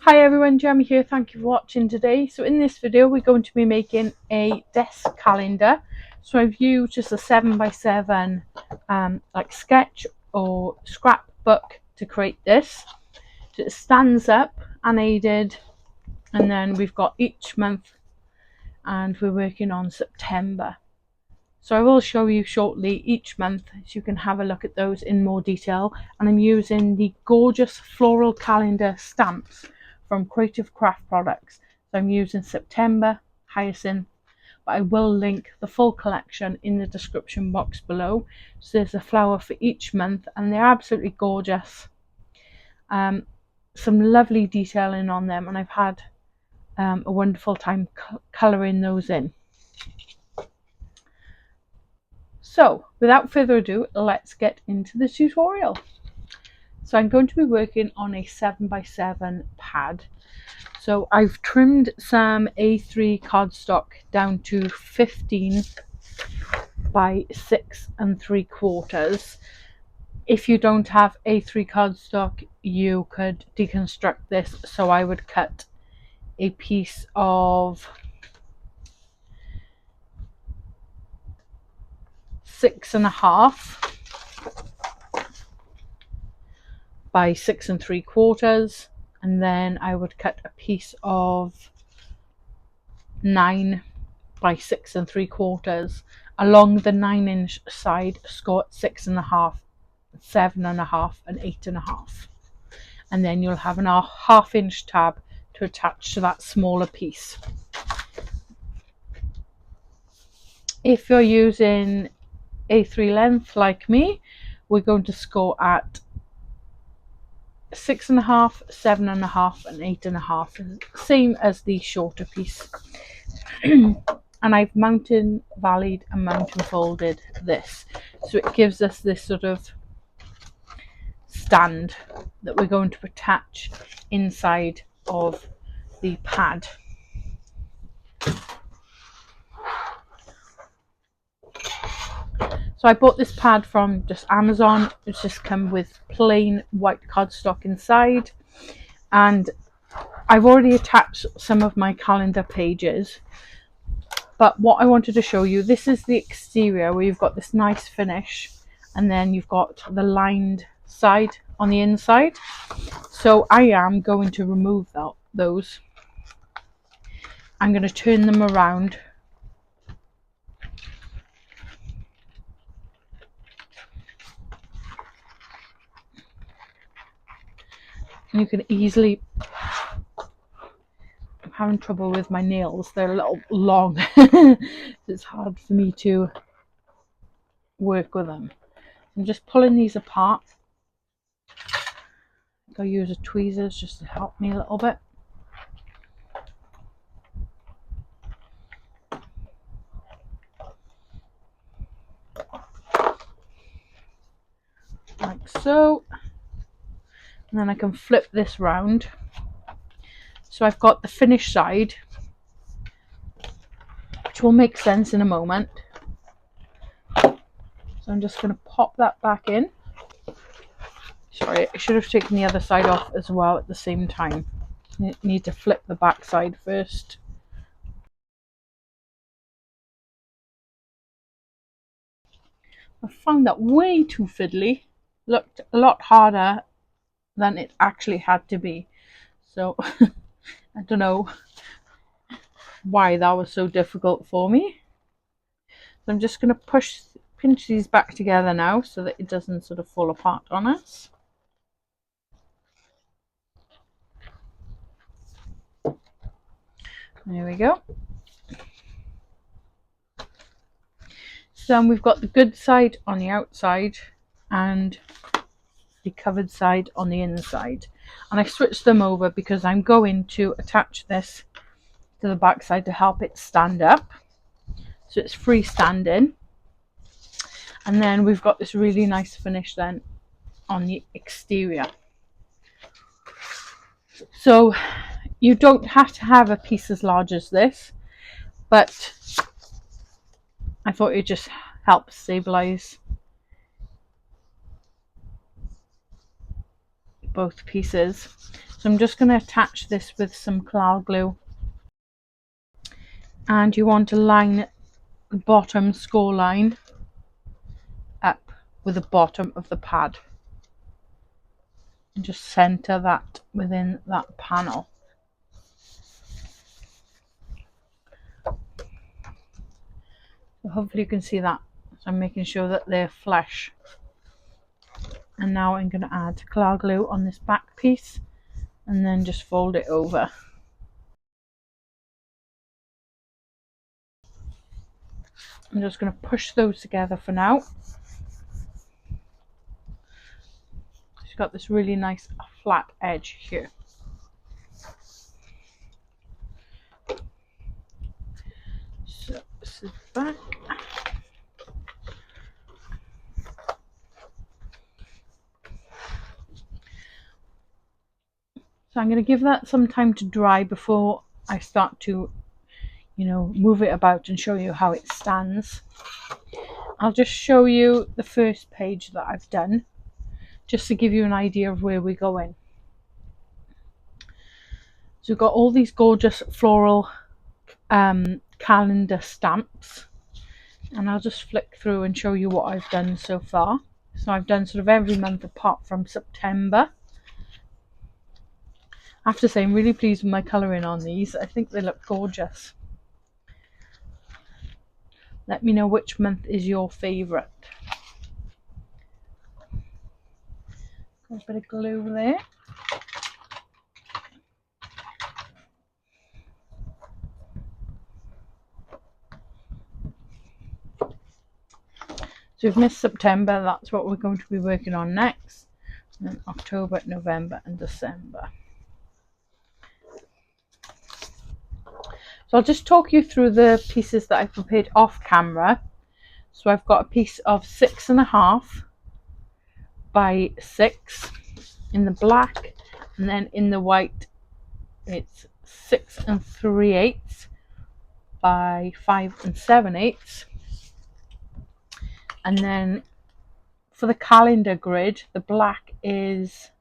Hi everyone, Jamie here. Thank you for watching today. So in this video we're going to be making a desk calendar. So I've used just a 7x7 like sketch or scrapbook to create this. So it stands up unaided, and then we've got each month, and we're working on September. So I will show you shortly each month so you can have a look at those in more detail. And I'm using the gorgeous floral calendar stamps from Creative Craft Products. So I'm using September, Hyacinth, but I will link the full collection in the description box below. So there's a flower for each month and they're absolutely gorgeous. Some lovely detailing on them, and I've had a wonderful time colouring those in. So without further ado, let's get into the tutorial. So I'm going to be working on a 7x7 pad. So I've trimmed some A3 cardstock down to 15 by 6 3/4. If you don't have A3 cardstock, you could deconstruct this. So I would cut a piece of 6 1/2 by 6 3/4, and then I would cut a piece of 9 by 6 3/4 along the 9-inch side. Score 6 1/2, 7 1/2 and 8 1/2, and then you'll have an 1/2-inch tab to attach to that smaller piece. If you're using A3 length like me, we're going to score at 6 1/2, 7 1/2 and 8 1/2, same as the shorter piece. And I've mountain valleyed and mountain folded this, so it gives us this sort of stand that we're going to attach inside of the pad. So I bought this pad from just Amazon. It's just come with plain white cardstock inside, and I've already attached some of my calendar pages. But what I wanted to show you, this is the exterior where you've got this nice finish, and then you've got the lined side on the inside. So I am going to remove those. I'm going to turn them around. And you can easily, I'm having trouble with my nails, they're a little long. It's hard for me to work with them. I'm just pulling these apart. I'll use a tweezers just to help me a little bit. Like so. And then I can flip this round. So I've got the finished side, which will make sense in a moment. So I'm just going to pop that back in. Sorry, I should have taken the other side off as well at the same time. I need to flip the back side first. I found that way too fiddly. Looked a lot harder than it actually had to be. So I don't know why that was so difficult for me. So I'm just going to pinch these back together now so that it doesn't sort of fall apart on us. There we go. So we've got the good side on the outside and the covered side on the inside, and I switched them over because I'm going to attach this to the back side to help it stand up, so it's freestanding. And then we've got this really nice finish then on the exterior. So you don't have to have a piece as large as this, but I thought it just helps stabilize both pieces. So I'm just going to attach this with some Floral glue, and you want to line the bottom score line up with the bottom of the pad and just center that within that panel. So hopefully you can see that. So I'm making sure that they're flush. And now I'm going to add Floral glue on this back piece and then just fold it over. I'm just going to push those together for now. It's got this really nice flat edge here. So this is back. So I'm going to give that some time to dry before I start to, move it about and show you how it stands. I'll just show you the first page that I've done, just to give you an idea of where we're going. So we've got all these gorgeous floral calendar stamps, and I'll just flick through and show you what I've done so far. So I've done sort of every month apart from September. I have to say I'm really pleased with my colouring on these. I think they look gorgeous. Let me know which month is your favourite. Got a bit of glue there. So we've missed September, that's what we're going to be working on next. And then October, November and December. So I'll just talk you through the pieces that I've prepared off camera. So I've got a piece of 6.5 by 6 in the black, and then in the white it's 6 3/8 by 5 7/8. And then for the calendar grid, the black is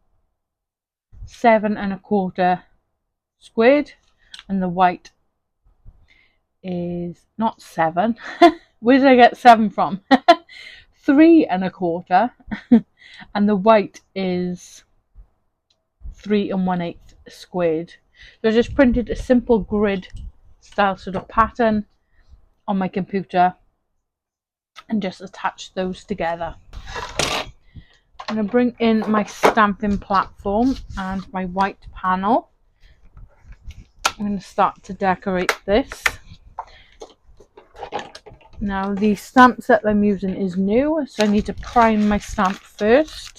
7 1/4 squared, and the white is not 7. Where did I get 7 from? 3 1/4, and the white is 3 1/8 squared. So I just printed a simple grid style sort of pattern on my computer and just attach those together. I'm going to bring in my stamping platform and my white panel. I'm going to start to decorate this. Now the stamp set I'm using is new, so I need to prime my stamp first.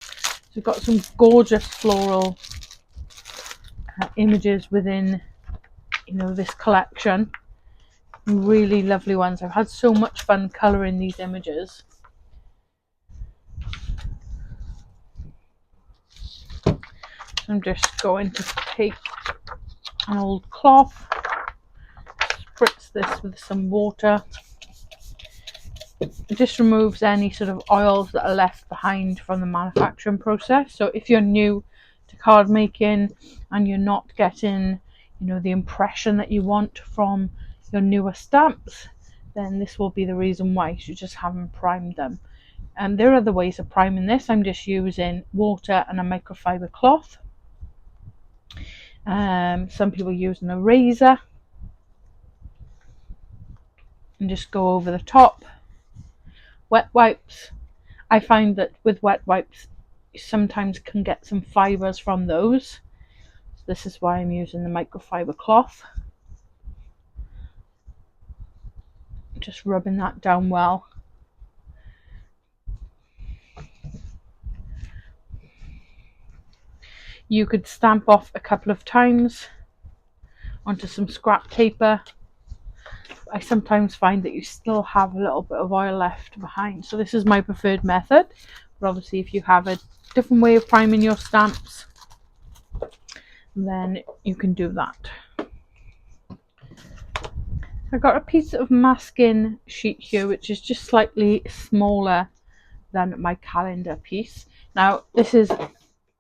So we've got some gorgeous floral images within, this collection. Really lovely ones. I've had so much fun colouring these images. So I'm just going to take an old cloth, spritz this with some water. It just removes any sort of oils that are left behind from the manufacturing process. So if you're new to card making and you're not getting, the impression that you want from your newer stamps, then this will be the reason why. You just haven't primed them. And there are other ways of priming this. I'm just using water and a microfiber cloth. Some people use an eraser and just go over the top. Wet wipes. I find that with wet wipes you sometimes can get some fibres from those. So this is why I'm using the microfiber cloth. Just rubbing that down well. You could stamp off a couple of times onto some scrap paper. I sometimes find that you still have a little bit of oil left behind. So this is my preferred method. But obviously if you have a different way of priming your stamps, then you can do that. I've got a piece of masking sheet here which is just slightly smaller than my calendar piece. Now this is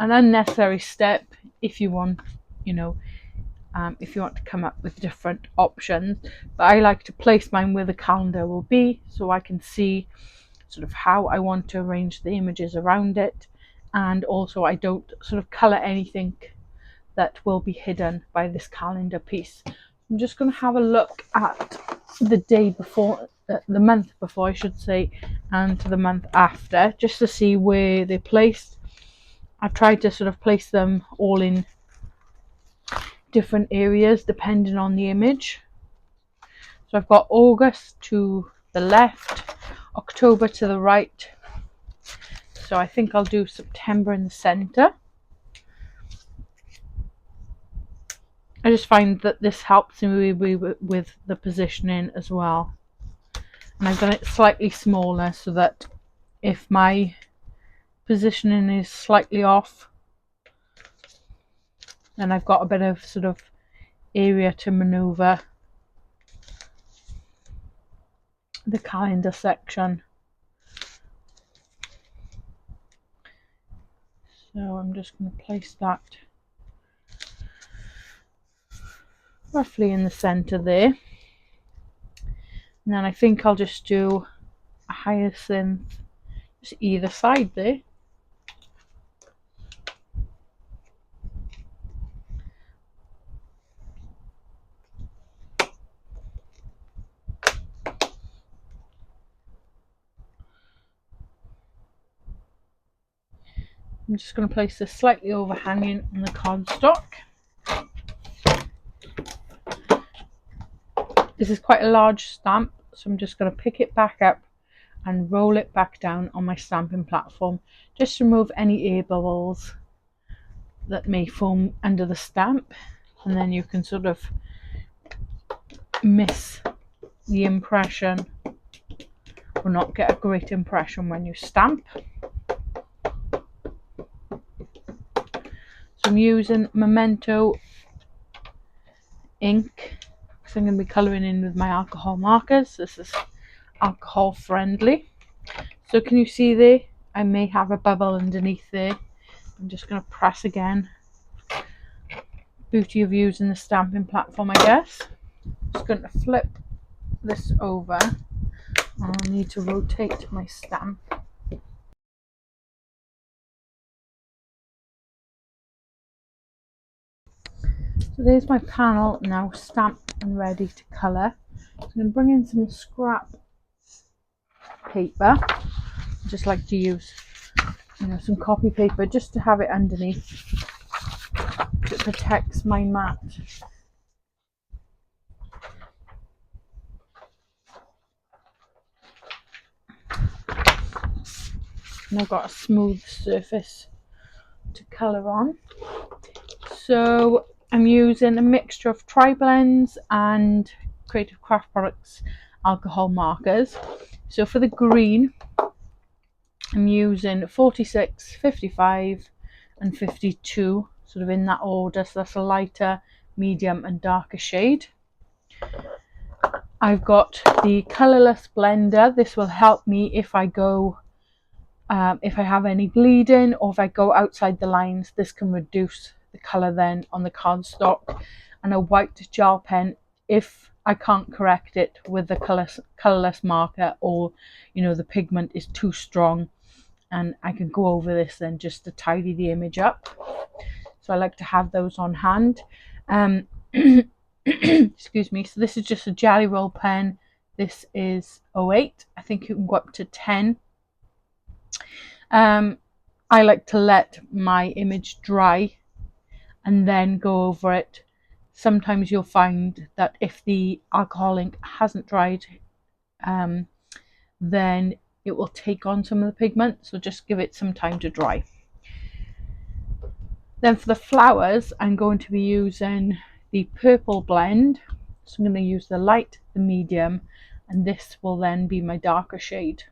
an unnecessary step if you want, if you want to come up with different options. But I like to place mine where the calendar will be, so I can see sort of how I want to arrange the images around it, and also I don't sort of colour anything that will be hidden by this calendar piece. I'm just going to have a look at the day before, the month before I should say, and the month after, just to see where they're placed. I've tried to sort of place them all in different areas depending on the image. So I've got August to the left, October to the right. So I think I'll do September in the center. I just find that this helps me with the positioning as well. And I've done it slightly smaller so that if my positioning is slightly off, then I've got a bit of sort of area to maneuver the calendar section. So I'm just going to place that roughly in the center there. And then I think I'll just do a hyacinth just either side there. I'm just going to place this slightly overhanging on the cardstock. This is quite a large stamp, so I'm just going to pick it back up and roll it back down on my stamping platform, just to remove any air bubbles that may form under the stamp, and then you can sort of miss the impression or not get a great impression when you stamp. So I'm using Memento ink because I'm going to be colouring in with my alcohol markers. This is alcohol friendly. So can you see there? I may have a bubble underneath there. I'm just going to press again. Beauty of using the stamping platform, I guess. Just going to flip this over. I'll need to rotate my stamp. So there's my panel now stamped and ready to colour. So I'm going to bring in some scrap paper. I just like to use, some copy paper just to have it underneath. It protects my mat. And I've got a smooth surface to colour on. So I'm using a mixture of tri-blends and Creative Craft Products alcohol markers. So for the green, I'm using 46, 55 and 52, sort of in that order. So that's a lighter, medium and darker shade. I've got the colourless blender. This will help me if I go if I have any bleeding or if I go outside the lines. This can reduce the colour then on the cardstock. And a white gel pen if I can't correct it with the colourless marker, or the pigment is too strong, and I can go over this then just to tidy the image up. So I like to have those on hand. Excuse me. So this is just a jelly roll pen. This is 08. I think you can go up to 10. I like to let my image dry and then go over it. Sometimes you'll find that if the alcohol ink hasn't dried, then it will take on some of the pigment, so just give it some time to dry. Then for the flowers, I'm going to be using the purple blend. So I'm going to use the light, the medium, and this will then be my darker shade.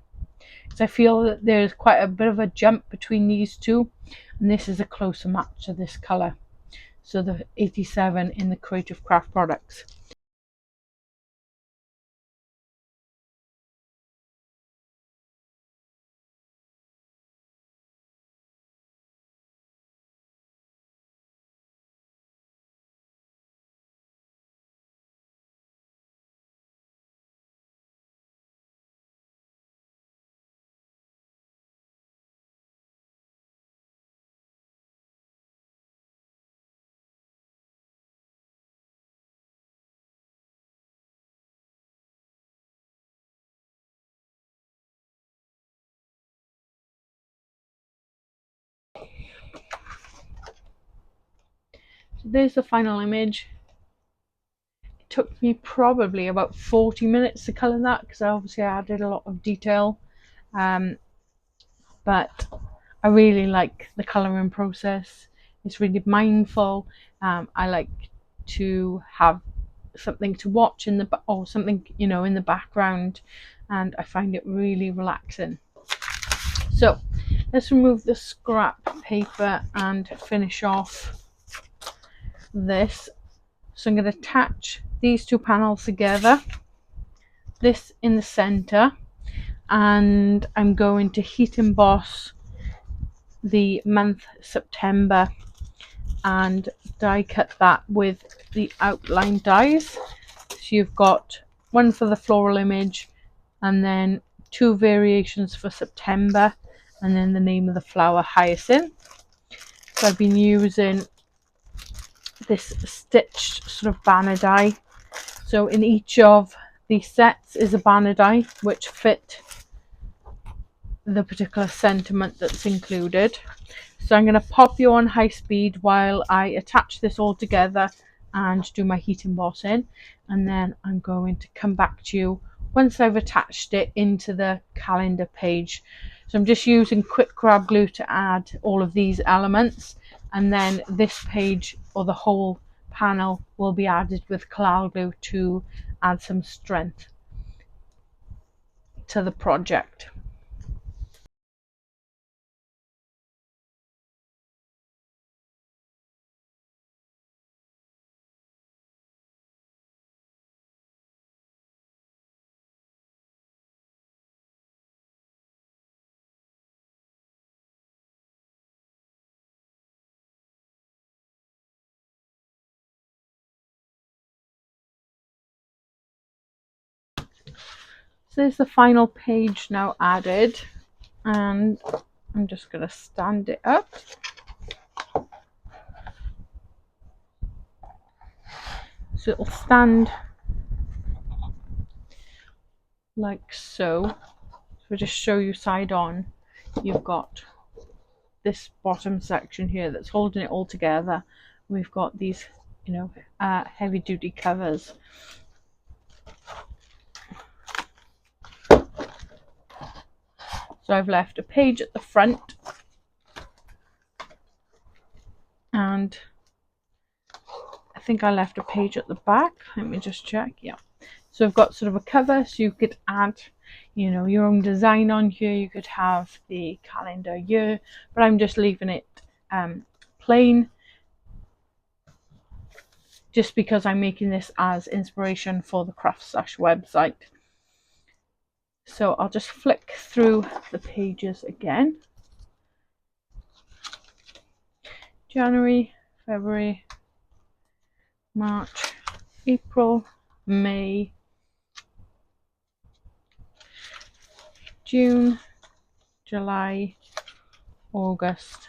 So I feel that there's quite a bit of a jump between these two, and this is a closer match to this colour. So the 87 in the Creative Craft Products. So there's the final image. It took me probably about 40 minutes to colour that because obviously I added a lot of detail. But I really like the colouring process. It's really mindful. I like to have something to watch in the or something, you know, in the background, and I find it really relaxing. So let's remove the scrap paper and finish off this. So I'm going to attach these two panels together, this in the center, and I'm going to heat emboss the month September and die cut that with the outline dies. So you've got one for the floral image and then two variations for September and then the name of the flower, hyacinth. So I've been using this stitched sort of banner die. So in each of these sets is a banner die which fit the particular sentiment that's included. So I'm going to pop you on high speed while I attach this all together and do my heat embossing, and then I'm going to come back to you once I've attached it into the calendar page. So I'm just using quick grab glue to add all of these elements, and then this page or the whole panel will be added with Floral glue to add some strength to the project. So there's the final page now added, and I'm just going to stand it up. So it'll stand like so. So I'll just show you side on. You've got this bottom section here that's holding it all together. We've got these, you know, heavy duty covers. So I've left a page at the front, and I think I left a page at the back. Let me just check. Yeah. So I've got sort of a cover, so you could add, you know, your own design on here. You could have the calendar year, but I'm just leaving it plain, just because I'm making this as inspiration for the craftstash website. So I'll just flick through the pages again. January, February, March, April, May, June, July, August,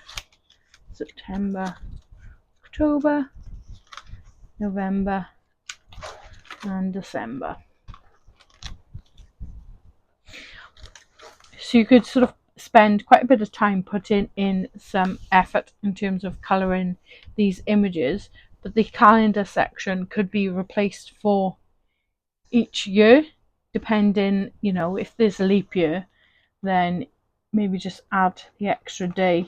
September, October, November, and December. So you could sort of spend quite a bit of time putting in some effort in terms of colouring these images, but the calendar section could be replaced for each year, depending, you know, if there's a leap year, then maybe just add the extra day.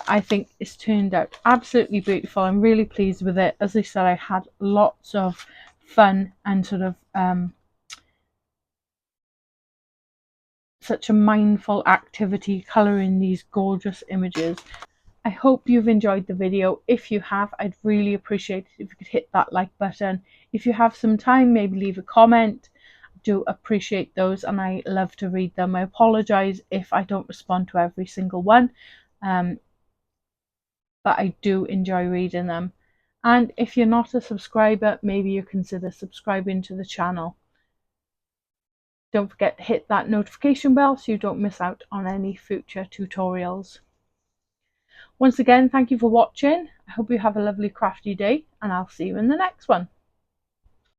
I think it's turned out absolutely beautiful. I'm really pleased with it. As I said, I had lots of fun and sort of such a mindful activity colouring these gorgeous images. I hope you've enjoyed the video. If you have, I'd really appreciate it if you could hit that like button. If you have some time, maybe leave a comment. I do appreciate those, and I love to read them. I apologise if I don't respond to every single one, but I do enjoy reading them. And if you're not a subscriber, maybe you consider subscribing to the channel. Don't forget to hit that notification bell so you don't miss out on any future tutorials. Once again, thank you for watching. I hope you have a lovely crafty day, and I'll see you in the next one.